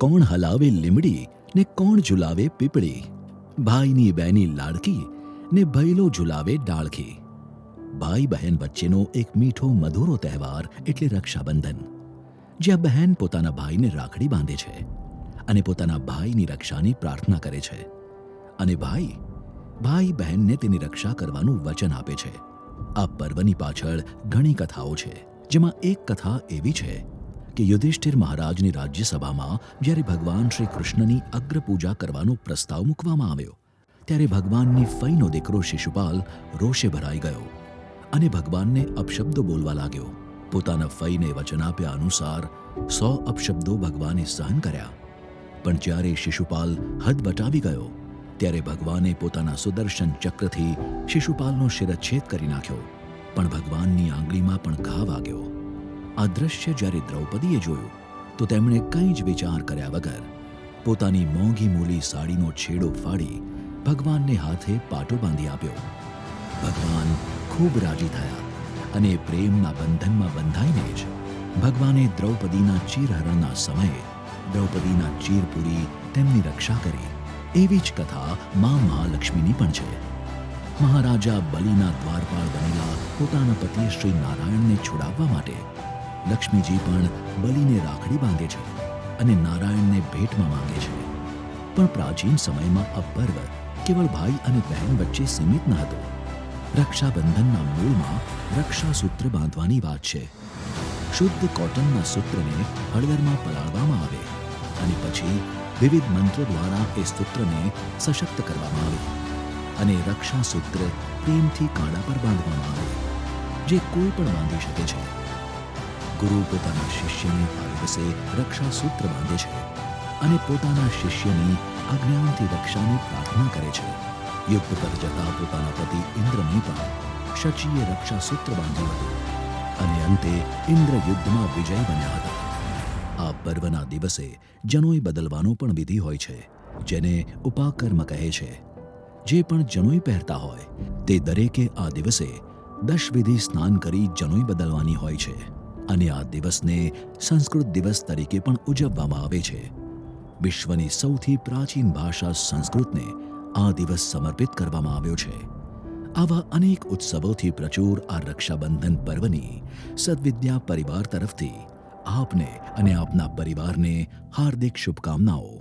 કોણ હલાવે લીમડી ને કોણ ઝુલાવે પીપળી, ભાઈની બેની લાડકી ને ભૈલો ઝુલાવે ડાળખી. ભાઈ બહેન વચ્ચેનો એક મીઠો મધુરો તહેવાર એટલે રક્ષાબંધન, જ્યાં બહેન પોતાના ભાઈને રાખડી બાંધે છે અને પોતાના ભાઈની રક્ષાની પ્રાર્થના કરે છે, અને ભાઈ બહેનને તેની રક્ષા કરવાનું વચન આપે છે. આ પર્વની પાછળ ઘણી કથાઓ છે, જેમાં એક કથા એવી છે કે યુધિષ્ઠિર મહારાજની રાજ્યસભામાં જ્યારે ભગવાન શ્રી કૃષ્ણની અગ્રપૂજા કરવાનો પ્રસ્તાવ મૂકવામાં આવ્યો, ત્યારે ભગવાનની ફઈનો દીકરો શિશુપાલ રોષે ભરાઈ ગયો અને ભગવાનને અપશબ્દો બોલવા લાગ્યો. પોતાના ફઈને વચન આપ્યા અનુસાર 100 અપશબ્દો ભગવાને સહન કર્યા, પણ જ્યારે શિશુપાલ હદ વટાવી ગયો ત્યારે ભગવાને પોતાના સુદર્શન ચક્રથી શિશુપાલનો શિરચ્છેદ કરી નાખ્યો, પણ ભગવાનની આંગળીમાં પણ ઘા વાગ્યો. આ દ્રશ્ય જ્યારે દ્રૌપદીએ જોયું તો તેમણે કંઈ જ વિચાર કર્યા વગર પોતાની મોંઘી મૂલી સાડીનો છેડો ફાડી ભગવાનને હાથે પાટો બાંધી આપ્યો. ભગવાન ખૂબ રાજી થયા અને પ્રેમના બંધનમાં બંધાઈને જ ભગવાને દ્રૌપદીના ચીરહરણના સમયે દ્રૌપદીના ચીરપુરી તેમની રક્ષા કરી. એવી જ કથા મા મહાલક્ષ્મીની પણ છે. મહારાજા બલિના દ્વારપાળ બનેલા પોતાના પતિ શ્રી નારાયણને છોડાવવા માટે લક્ષ્મીજી પણ બલિને રાખડી બાંધે છે અને નારાયણને ભેટમાં માંગે છે. પણ પ્રાચીન સમયમાં આ પર્વ કેવળ ભાઈ અને બહેન વચ્ચે સીમિત ન હતો. રક્ષાબંધનના મૂળમાં રક્ષાસૂત્ર બાંધવાની વાત છે. શુદ્ધ કોટનના સૂત્રને હળદરમાં પલાળવામાં આવે અને પછી વિવિધ મંત્રો દ્વારા એ સૂત્રને સશક્ત કરવામાં આવે અને રક્ષાસૂત્ર પ્રેમથી કાંડા પર બાંધવામાં આવે, જે કોઈ પણ બાંધી શકે છે. ગુરુ પોતાના શિષ્યને આ દિવસે રક્ષાસૂત્ર બાંધે છે અને પોતાના શિષ્યની અજ્ઞાનથી રક્ષાની પ્રાર્થના કરે છે. યુદ્ધ પર જતા પોતાના પતિ ઇન્દ્રને પણ શચીએ રક્ષાસૂત્ર બાંધ્યું હતું અને અંતે ઇન્દ્ર યુદ્ધમાં વિજય બન્યા હતા. આ પર્વના દિવસે જનોઈ બદલવાનો પણ વિધિ હોય છે, જેને ઉપાકર્મ કહે છે. જે પણ જનોઈ પહેરતા હોય તે દરેકે આ દિવસે 10 વિધિ સ્નાન કરી જનોઈ બદલવાની હોય છે અને આ દિવસને સંસ્કૃત દિવસ તરીકે પણ ઉજવવામાં આવે છે. વિશ્વની સૌથી પ્રાચીન ભાષા સંસ્કૃતને આ દિવસ સમર્પિત કરવામાં આવ્યો છે. આવા અનેક ઉત્સવોથી પ્રચુર આ રક્ષાબંધન પર્વની સદ્વિદ્યા પરિવાર તરફથી આપને અને આપના પરિવારને હાર્દિક શુભકામનાઓ.